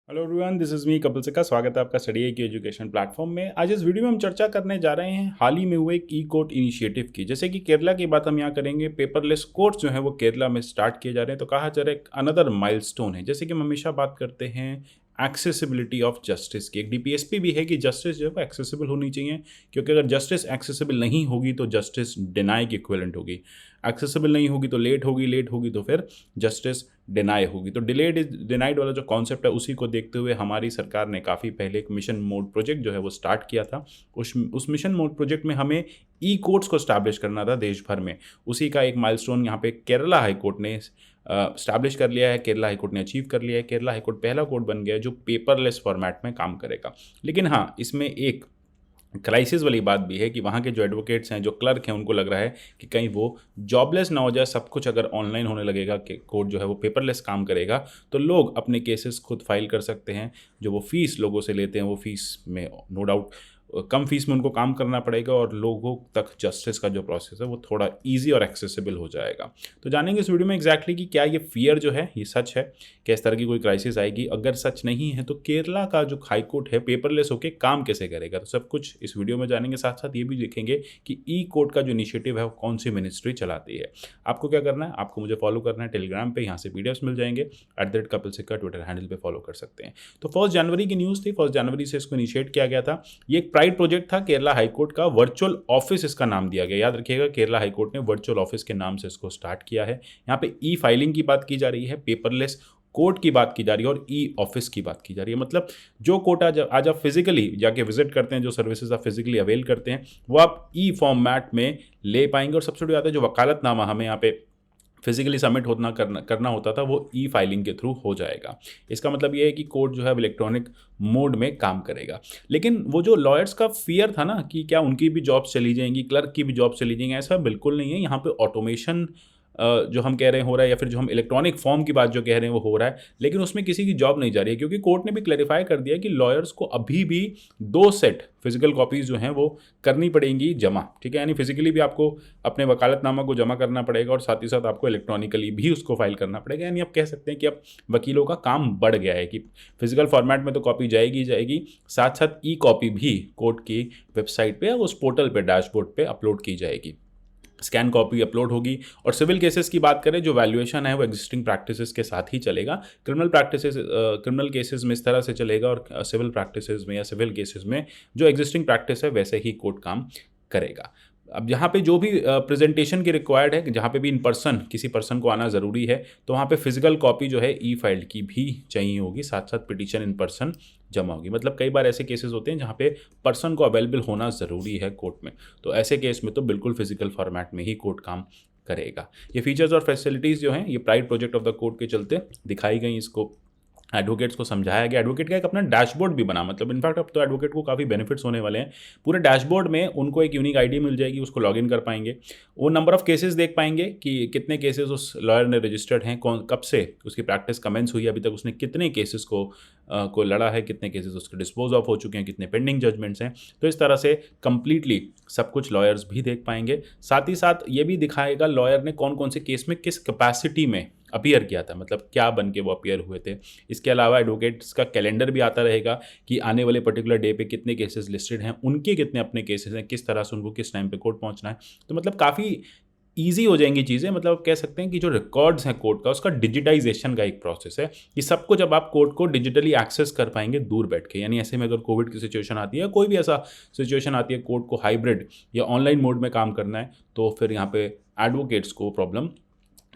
Hello everyone, this is me Kapil सिक्का। स्वागत है आपका स्टडी की एजुकेशन प्लेटफॉर्म में। आज इस वीडियो में हम चर्चा करने जा रहे हैं हाल ही में हुए एक ई कोर्ट इनिशिएटिव की। जैसे कि केरला की बात हम यहाँ करेंगे, पेपरलेस कोर्ट्स जो हैं वो केरला में स्टार्ट किए जा रहे हैं। तो कहा जा रहा है एक अनदर माइलस्टोन है। जैसे कि हम हमेशा बात करते हैं एक्सेसिबिलिटी ऑफ जस्टिस की, एक डीपीएसपी भी है कि जस्टिस जो है वो एक्सेसिबल होनी चाहिए, क्योंकि अगर जस्टिस एक्सेसिबल नहीं होगी तो जस्टिस डिनाई की इक्विवेलेंट होगी। एक्सेसिबल नहीं होगी तो लेट होगी, लेट होगी तो फिर जस्टिस डिनाई होगी। तो डिलेड इज डिनाइड वाला जो कॉन्सेप्ट है उसी को देखते हुए हमारी सरकार ने काफ़ी पहले एक मिशन मोड प्रोजेक्ट जो है वो स्टार्ट किया था। उस मिशन मोड प्रोजेक्ट में हमें ई कोर्ट्स को स्टैब्लिश करना था देश भर में। उसी का एक माइलस्टोन यहाँ पे केरला हाई कोर्ट ने स्टैब्लिश कर लिया है। केरला हाई कोर्ट ने अचीव कर लिया है। केरला हाई कोर्ट पहला कोर्ट बन गया है जो पेपरलेस फॉर्मेट में काम करेगा। लेकिन हाँ, इसमें एक क्राइसिस वाली बात भी है कि वहाँ के जो एडवोकेट्स हैं, जो क्लर्क हैं, उनको लग रहा है कि कहीं वो जॉबलेस ना हो जाए। सब कुछ अगर ऑनलाइन होने लगेगा, कि कोर्ट जो है वो पेपरलेस काम करेगा, तो लोग अपने केसेस खुद फाइल कर सकते हैं। जो वो फीस लोगों से लेते हैं, वो फीस में नो डाउट कम फीस में उनको काम करना पड़ेगा और लोगों तक जस्टिस का जो प्रोसेस है वो थोड़ा इजी और एक्सेसिबल हो जाएगा। तो जानेंगे इस वीडियो में एग्जैक्टली कि क्या ये फियर जो है ये सच है, क्या इस तरह की कोई क्राइसिस आएगी। अगर सच नहीं है तो केरला का जो हाई कोर्ट है पेपरलेस होकर काम कैसे करेगा। तो सब कुछ इस वीडियो में जानेंगे। साथ साथ ये भी देखेंगे कि ई कोर्ट का जो इनिशिएटिव है वो कौन सी मिनिस्ट्री चलाती है। आपको क्या करना है, आपको मुझे फॉलो करना है टेलीग्राम पे, यहाँ से पीडीएफ्स मिल जाएंगे। @कपिल सिक्का ट्विटर हैंडल पे फॉलो कर सकते हैं। तो 1 जनवरी की न्यूज़ थी, 1 जनवरी से इसको इनिशिएट किया गया था। ये एक प्राइड प्रोजेक्ट था केरला हाईकोर्ट का। वर्चुअल ऑफिस इसका नाम दिया गया। याद रखिएगा, केरला हाईकोर्ट ने वर्चुअल ऑफिस के नाम से इसको स्टार्ट किया है। यहाँ पे ई फाइलिंग की बात की जा रही है, पेपरलेस कोर्ट की बात की जा रही है और ई ऑफिस की बात की जा रही है। मतलब जो कोर्ट आज आप फिजिकली जाके विजिट करते हैं, जो सर्विसेज आप फिजिकली अवेल करते हैं, वो आप ई फॉर्मेट में ले पाएंगे। और सबसे बड़ी बात है, जो वकालतनामा हमें यहाँ पे फिजिकली सबमिट करना होता था, वो ई फाइलिंग के थ्रू हो जाएगा। इसका मतलब ये है कि कोर्ट जो है इलेक्ट्रॉनिक मोड में काम करेगा। लेकिन वो जो लॉयर्स का फियर था ना कि क्या उनकी भी जॉब्स चली जाएंगी, क्लर्क की भी जॉब चली जाएंगी, ऐसा बिल्कुल नहीं है। यहाँ पे ऑटोमेशन जो हम कह रहे हैं हो रहा है, या फिर जो हम इलेक्ट्रॉनिक फॉर्म की बात जो कह रहे हैं वो हो रहा है, लेकिन उसमें किसी की जॉब नहीं जा रही है। क्योंकि कोर्ट ने भी क्लैरिफाई कर दिया कि लॉयर्स को अभी भी 2 सेट फिजिकल कॉपीज़ जो हैं वो करनी पड़ेंगी जमा। ठीक है, यानी फिजिकली भी आपको अपने वकालतनामा को जमा करना पड़ेगा और साथ ही साथ आपको इलेक्ट्रॉनिकली भी उसको फाइल करना पड़ेगा। यानी आप कह सकते हैं कि अब वकीलों का काम बढ़ गया है कि फिजिकल फॉर्मेट में तो कॉपी जाएगी जाएगी, साथ साथ ई कॉपी भी कोर्ट की वेबसाइट पे, उस पोर्टल पे, डैशबोर्ड पे अपलोड की जाएगी। स्कैन कॉपी अपलोड होगी। और सिविल केसेस की बात करें, जो वैल्यूएशन है वो एग्जिस्टिंग प्रैक्टिसेस के साथ ही चलेगा। क्रिमिनल केसेस में इस तरह से चलेगा और सिविल प्रैक्टिसेस में या सिविल केसेस में जो एग्जिस्टिंग प्रैक्टिस है वैसे ही कोर्ट काम करेगा। अब यहाँ पे जो भी प्रेजेंटेशन की रिक्वायर्ड है, जहाँ पे भी इन पर्सन किसी पर्सन को आना ज़रूरी है, तो वहाँ पे फिजिकल कॉपी जो है ई फाइल्ड की भी चाहिए होगी। साथ साथ पिटीशन इन पर्सन जमा होगी। मतलब कई बार ऐसे केसेस होते हैं जहाँ पे पर्सन को अवेलेबल होना ज़रूरी है कोर्ट में, तो ऐसे केस में तो बिल्कुल फिजिकल फॉर्मेट में ही कोर्ट काम करेगा। ये फीचर्स और फैसिलिटीज़ जो हैं ये pride project of the court के चलते दिखाई गई। इसको एडवोकेट्स को समझाया गया। एडवोकेट का एक अपना डैशबोर्ड भी बना। मतलब इनफैक्ट अब तो एडवोकेट को काफ़ी बेनिफिट्स होने वाले हैं। पूरे डैशबोर्ड में उनको एक यूनिक आईडी मिल जाएगी, उसको लॉगिन कर पाएंगे। वो नंबर ऑफ केसेस देख पाएंगे कि कितने केसेस उस लॉयर ने रजिस्टर्ड हैं, कौन कब से उसकी प्रैक्टिस कमेंस हुई, अभी तक उसने कितने केसेस को लड़ा है, कितने केसेस उसके डिस्पोज ऑफ हो चुके हैं, कितने पेंडिंग जजमेंट्स हैं। तो इस तरह से कंप्लीटली सब कुछ लॉयर्स भी देख पाएंगे। साथ ही साथ ये भी दिखाएगा लॉयर ने कौन कौन से केस में किस कैपेसिटी में अपीयर किया था, मतलब क्या बन के वो अपीयर हुए थे। इसके अलावा एडवोकेट्स का कैलेंडर भी आता रहेगा कि आने वाले पर्टिकुलर डे पे कितने केसेस लिस्टेड हैं, उनके कितने अपने केसेस हैं, किस तरह से उनको किस टाइम पे कोर्ट पहुंचना है। तो मतलब काफ़ी ईजी हो जाएंगी चीज़ें। मतलब कह सकते हैं कि जो रिकॉर्ड्स हैं कोर्ट का, उसका डिजिटाइजेशन का एक प्रोसेस है। ये सब कुछ अब आप कोर्ट को डिजिटली एक्सेस कर पाएंगे दूर बैठ के। यानी ऐसे में अगर कोविड की सिचुएशन आती है, कोई भी ऐसा सिचुएशन आती है, कोर्ट को हाइब्रिड या ऑनलाइन मोड में काम करना है, तो फिर यहाँ पे एडवोकेट्स को प्रॉब्लम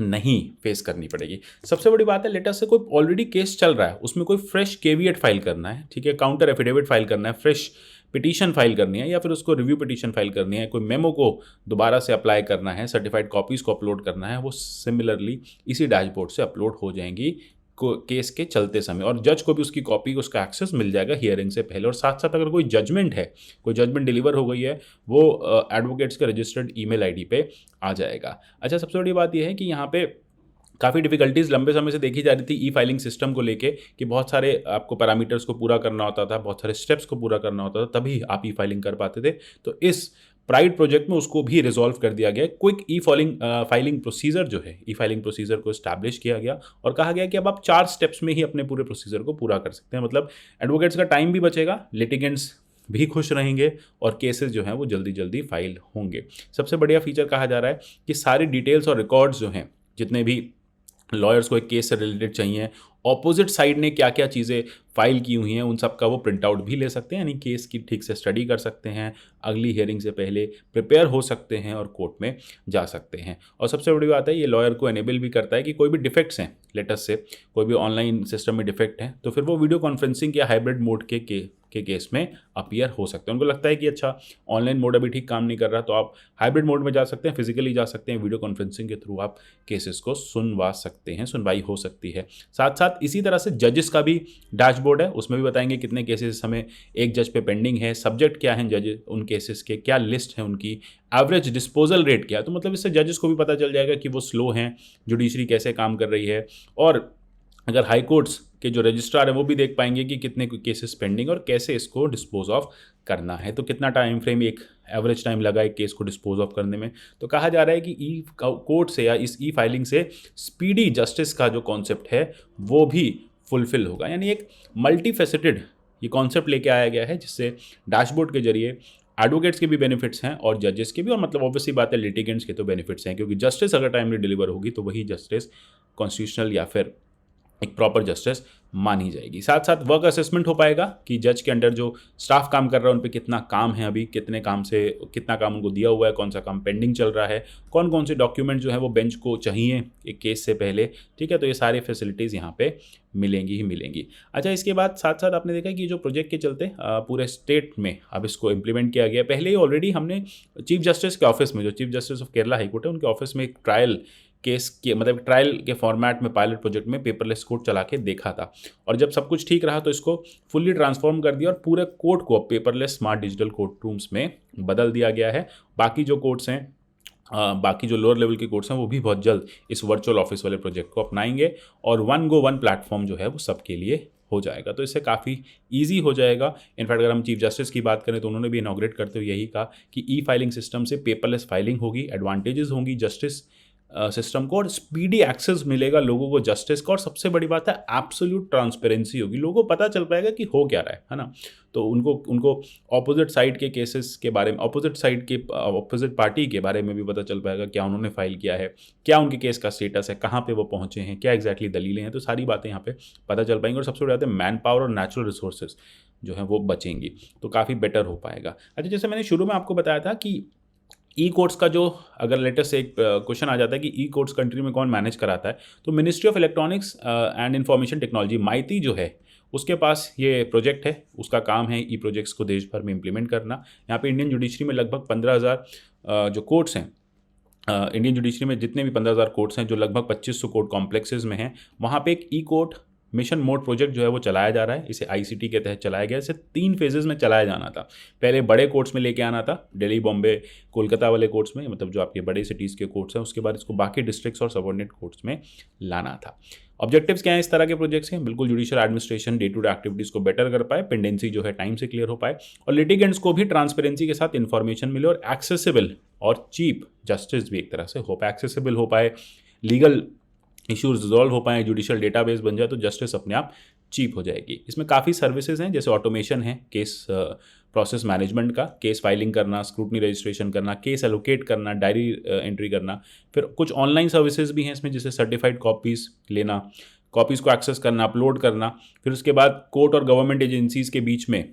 नहीं फेस करनी पड़ेगी। सबसे बड़ी बात है, लेटेस्ट से कोई ऑलरेडी केस चल रहा है, उसमें कोई फ्रेश केविएट फाइल करना है, ठीक है, काउंटर एफिडेविट फाइल करना है, फ्रेश पिटीशन फाइल करनी है, या फिर उसको रिव्यू पिटीशन फाइल करनी है, कोई मेमो को दोबारा से अप्लाई करना है, सर्टिफाइड कॉपीज़ को अपलोड करना है, वो सिमिलरली इसी डैशबोर्ड से अपलोड हो जाएंगी केस के चलते समय। और जज को भी उसकी कॉपी, उसका एक्सेस मिल जाएगा हियरिंग से पहले। और साथ साथ अगर कोई जजमेंट है, कोई जजमेंट डिलीवर हो गई है, वो एडवोकेट्स के रजिस्टर्ड ईमेल आईडी पे आ जाएगा। अच्छा, सबसे बड़ी बात यह है कि यहाँ पे काफ़ी डिफिकल्टीज़ लंबे समय से देखी जा रही थी ई फाइलिंग सिस्टम को लेके, कि बहुत सारे आपको पैरामीटर्स को पूरा करना होता था, बहुत सारे स्टेप्स को पूरा करना होता था, तभी आप ई फाइलिंग कर पाते थे। तो इस प्राइड प्रोजेक्ट में उसको भी रिजॉल्व कर दिया गया। क्विक फाइलिंग प्रोसीजर जो है, फाइलिंग प्रोसीजर को स्टैब्लिश किया गया और कहा गया कि अब आप 4 स्टेप्स में ही अपने पूरे प्रोसीजर को पूरा कर सकते हैं। मतलब एडवोकेट्स का टाइम भी बचेगा, लिटिगेंट्स भी खुश रहेंगे और केसेस जो हैं वो जल्दी जल्दी फाइल होंगे। सबसे बढ़िया फीचर कहा जा रहा है कि सारी डिटेल्स और रिकॉर्ड्स जो हैं, जितने भी लॉयर्स को एक केस से रिलेटेड चाहिए, ऑपोजिट साइड ने क्या क्या चीज़ें फाइल की हुई हैं, उन सब का वो प्रिंट आउट भी ले सकते हैं, यानी केस की ठीक से स्टडी कर सकते हैं, अगली हियरिंग से पहले प्रिपेयर हो सकते हैं और कोर्ट में जा सकते हैं। और सबसे बड़ी बात है, ये लॉयर को एनेबल भी करता है कि कोई भी डिफेक्ट्स हैं लेटेस्ट से, कोई भी ऑनलाइन सिस्टम में डिफेक्ट है तो फिर वो वीडियो कॉन्फ्रेंसिंग या हाइब्रिड मोड के केस में अपीयर हो सकते हैं। उनको लगता है कि अच्छा ऑनलाइन मोड अभी ठीक काम नहीं कर रहा, तो आप हाइब्रिड मोड में जा सकते हैं, फिजिकली जा सकते हैं, वीडियो कॉन्फ्रेंसिंग के थ्रू आप केसेस को सुनवा सकते हैं, सुनवाई हो सकती है। साथ साथ इसी तरह से जजेस का भी डैशबोर्ड है, उसमें भी बताएंगे कितने केसेस हमें एक जज पे पेंडिंग है, सब्जेक्ट क्या है जज उन केसेस के, क्या लिस्ट है उनकी, एवरेज डिस्पोजल रेट क्या है। तो मतलब इससे जजेस को भी पता चल जाएगा कि वो स्लो हैं, जुडिशरी कैसे काम कर रही है, और अगर हाई कोर्ट्स के जो रजिस्ट्रार है वो भी देख पाएंगे कि कितने केसेस पेंडिंग और कैसे इसको डिस्पोज ऑफ करना है। तो कितना टाइम फ्रेम, एक एवरेज टाइम लगा एक केस को डिस्पोज ऑफ करने में। तो कहा जा रहा है कि ई कोर्ट से या इस ई फाइलिंग से स्पीडी जस्टिस का जो कॉन्सेप्ट है वो भी फुलफिल होगा, यानी एक मल्टी फेसेटेड ये कॉन्सेप्ट लेके आया गया है, जिससे डैशबोर्ड के जरिए एडवोकेट्स के भी बेनिफिट्स हैं और जजेस के भी, और मतलब ऑब्वियसली बात है लिटिगेंट्स के तो बेनिफिट्स हैं, क्योंकि जस्टिस अगर टाइमली डिलीवर होगी तो वही जस्टिस कॉन्स्टिट्यूशनल या फिर एक प्रॉपर जस्टिस मानी जाएगी। साथ साथ वर्क असेसमेंट हो पाएगा कि जज के अंडर जो स्टाफ काम कर रहा है उन पे कितना काम है, अभी कितने काम से कितना काम उनको दिया हुआ है, कौन सा काम पेंडिंग चल रहा है, कौन कौन से डॉक्यूमेंट जो है वो बेंच को चाहिए एक केस से पहले, ठीक है। तो ये सारी फैसिलिटीज़ यहाँ पे मिलेंगी ही मिलेंगी। अच्छा, इसके बाद साथ साथ आपने देखा कि जो प्रोजेक्ट के चलते पूरे स्टेट में अब इसको इम्प्लीमेंट किया गया। पहले ही ऑलरेडी हमने चीफ जस्टिस के ऑफिस में, जो chief justice of Kerala high court है उनके ऑफिस में एक ट्रायल केस के मतलब ट्रायल के फॉर्मेट में पायलट प्रोजेक्ट में पेपरलेस कोर्ट चला के देखा था, और जब सब कुछ ठीक रहा तो इसको फुल्ली ट्रांसफॉर्म कर दिया और पूरे कोर्ट को paperless smart digital court rooms में बदल दिया गया है। बाकी जो कोर्ट्स हैं, बाकी जो लोअर लेवल के कोर्ट्स हैं वो भी बहुत जल्द इस वर्चुअल ऑफिस वाले प्रोजेक्ट को अपनाएंगे और वन गो वन प्लेटफॉर्म जो है वो सबके लिए हो जाएगा। तो इससे काफ़ी ईजी हो जाएगा। इनफैक्ट अगर हम चीफ जस्टिस की बात करें तो उन्होंने भी इनॉग्रेट करते हुए यही कहा कि ई फाइलिंग सिस्टम से पेपरलेस फाइलिंग होगी, एडवांटेजेस होंगी जस्टिस सिस्टम को, और स्पीडी एक्सेस मिलेगा लोगों को जस्टिस का, और सबसे बड़ी बात है एब्सोल्यूट ट्रांसपेरेंसी होगी, लोगों को पता चल पाएगा कि हो क्या रहा है ना। तो उनको ऑपोजिट साइड के केसेस के बारे में, ऑपोजिट पार्टी के बारे में भी पता चल पाएगा, क्या उन्होंने फाइल किया है, क्या उनके केस का स्टेटस है, कहाँ पे वो पहुँचे हैं, क्या एग्जैक्टली दलीलें हैं, तो सारी बातें यहाँ पे पता चल पाएंगी। और सबसे बड़ी बात है मैन पावर और नेचुरल रिसोर्सेज जो है वो बचेंगी, तो काफ़ी बेटर हो पाएगा। अच्छा, जैसे मैंने शुरू में आपको बताया था कि ई कोर्ट्स का जो अगर लेटेस्ट एक क्वेश्चन आ जाता है कि ई कोर्ट्स कंट्री में कौन मैनेज कराता है, तो ministry of electronics and information technology MeitY जो है उसके पास ये प्रोजेक्ट है, उसका काम है ई प्रोजेक्ट्स को देश भर में इम्प्लीमेंट करना। यहाँ पे इंडियन जुडिशरी में लगभग 15,000 जो कोर्ट्स हैं, इंडियन जुडिशरी में जितने भी 15,000 कोर्ट्स हैं जो लगभग 2500 कोर्ट कॉम्प्लेक्सेस में हैं, वहाँ पे एक ई कोर्ट मिशन मोड प्रोजेक्ट जो है वो चलाया जा रहा है। इसे आईसीटी के तहत चलाया गया। इसे 3 फेजेज़ में चलाया जाना था। पहले बड़े कोर्ट्स में लेके आना था, दिल्ली, बॉम्बे, कोलकाता वाले कोर्ट्स में, मतलब जो आपके बड़े सिटीज़ के कोर्ट्स हैं। उसके बाद इसको बाकी डिस्ट्रिक्ट्स और सबऑर्डिनेट कोर्ट्स में लाना था। ऑब्जेक्टिव्स क्या हैं इस तरह के प्रोजेक्ट्स हैं? बिल्कुल judicial administration day to day activities को बेटर कर पाए, पेंडेंसी जो है टाइम से क्लियर हो पाए, और लिटिगेंट्स को भी ट्रांसपेरेंसी के साथ इन्फॉर्मेशन मिले, और एक्सेसिबल और चीप जस्टिस भी एक तरह से हो पाए, एक्सेसिबल हो पाए, लीगल इश्यूज रिजॉल्व हो पाए, जुडिशियल डेटाबेस बन जाए तो जस्टिस अपने आप चीप हो जाएगी। इसमें काफ़ी सर्विसेज हैं, जैसे ऑटोमेशन है केस प्रोसेस मैनेजमेंट का, केस फाइलिंग करना, स्क्रूटनी रजिस्ट्रेशन करना, केस एलोकेट करना, डायरी एंट्री करना। फिर कुछ ऑनलाइन सर्विसेज भी हैं इसमें, जैसे सर्टिफाइड कॉपीज़ लेना, कॉपीज़ को एक्सेस करना, अपलोड करना। फिर उसके बाद कोर्ट और गवर्नमेंट एजेंसीज़ के बीच में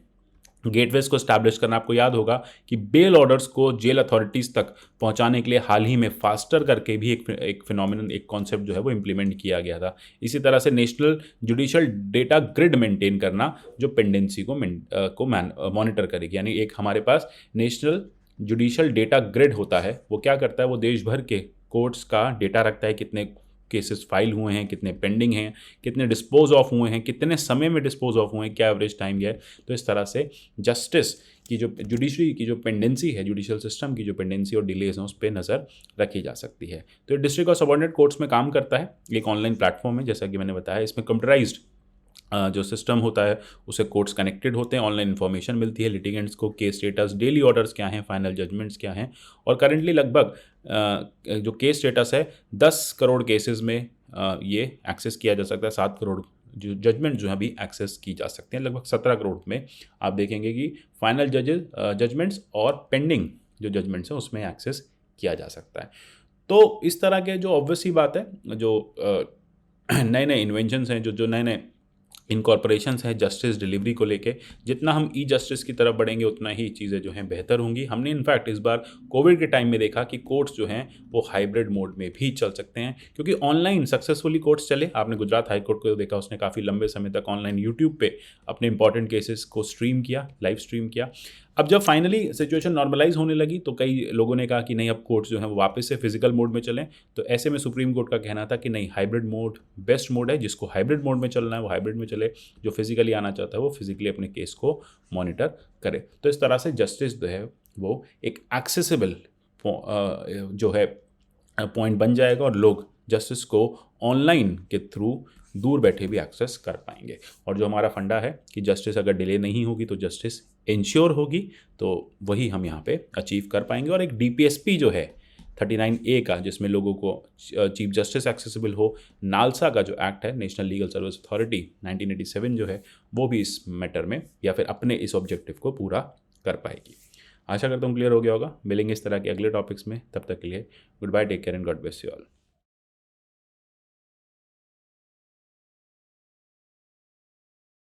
गेटवेज को स्टैब्लिश करना। आपको याद होगा कि बेल ऑर्डर्स को जेल अथॉरिटीज़ तक पहुंचाने के लिए हाल ही में फास्टर करके भी एक फिनोमिनन, एक कॉन्सेप्ट जो है वो इम्प्लीमेंट किया गया था। इसी तरह से national judicial data grid maintain करना, जो पेंडेंसी को मॉनिटर करेगी। यानी एक हमारे पास नेशनल जुडिशियल डेटा ग्रिड होता है, वो क्या करता है, वो देश भर के कोर्ट्स का डेटा रखता है, कितने केसेस फाइल हुए हैं, कितने पेंडिंग हैं, कितने डिस्पोज ऑफ हुए हैं, कितने समय में डिस्पोज ऑफ हुए हैं, क्या एवरेज टाइम है। तो इस तरह से जस्टिस की जो जुडिशरी की जो पेंडेंसी है, जुडिशियल सिस्टम की जो पेंडेंसी और डिलेज हैं, उस पर नज़र रखी जा सकती है। तो ये डिस्ट्रिक्ट और सबऑर्डिनेट कोर्ट्स में काम करता है। एक ऑनलाइन प्लेटफॉर्म है, जैसा कि मैंने बताया। इसमें कंप्यूटराइज्ड जो सिस्टम होता है उससे कोर्ट्स कनेक्टेड होते हैं, ऑनलाइन इन्फॉर्मेशन मिलती है लिटिगेंट्स को, केस स्टेटस, डेली ऑर्डर्स क्या हैं, फाइनल जजमेंट्स क्या हैं। और करंटली लगभग जो केस स्टेटस है 10 करोड़ केसेस में ये एक्सेस किया जा सकता है। 7 करोड़ जो जजमेंट जो है अभी एक्सेस की जा सकते हैं। लगभग 17 करोड़ में आप देखेंगे कि फाइनल जजमेंट्स और पेंडिंग जो जजमेंट्स हैं उसमें एक्सेस किया जा सकता है। तो इस तरह के जो ऑब्वियस ही बात है, जो नए नए इन्वेंशंस हैं, जो नए नए इनकॉर्पोरेशंस हैं जस्टिस डिलीवरी को लेके, जितना हम ई जस्टिस की तरफ बढ़ेंगे उतना ही चीज़ें जो हैं बेहतर होंगी। हमने इनफैक्ट इस बार कोविड के टाइम में देखा कि कोर्ट्स जो हैं वो हाइब्रिड मोड में भी चल सकते हैं, क्योंकि ऑनलाइन सक्सेसफुली कोर्ट्स चले। आपने गुजरात हाई कोर्ट को देखा, उसने काफ़ी लंबे समय तक ऑनलाइन यूट्यूब पे अपने इंपॉर्टेंट केसेस को स्ट्रीम किया, लाइव स्ट्रीम किया। अब जब फाइनली सिचुएशन नॉर्मलाइज होने लगी तो कई लोगों ने कहा कि नहीं, अब कोर्ट्स जो हैं वो वापस से फिजिकल मोड में चलें। तो ऐसे में सुप्रीम कोर्ट का कहना था कि नहीं, हाइब्रिड मोड बेस्ट मोड है, जिसको हाइब्रिड मोड में चलना है वो हाइब्रिड में चले, जो फिजिकली आना चाहता है वो फिजिकली अपने केस को मॉनिटर करे। तो इस तरह से जस्टिस जो है वो एक एक्सेसिबल जो है पॉइंट बन जाएगा और लोग जस्टिस को ऑनलाइन के थ्रू दूर बैठे भी एक्सेस कर पाएंगे। और जो हमारा फंडा है कि जस्टिस अगर डिले नहीं होगी तो जस्टिस इंश्योर होगी, तो वही हम यहाँ पे अचीव कर पाएंगे। और एक DPSP जो है 39A का, जिसमें लोगों को चीफ जस्टिस एक्सेसिबल हो, नालसा का जो एक्ट है नेशनल लीगल सर्विस अथॉरिटी 1987 जो है, वो भी इस मैटर में या फिर अपने इस ऑब्जेक्टिव को पूरा कर पाएगी। आशा करता हूँ क्लियर हो गया होगा। मिलेंगे इस तरह के अगले टॉपिक्स में, तब तक के लिए good bye, take care and God bless you all.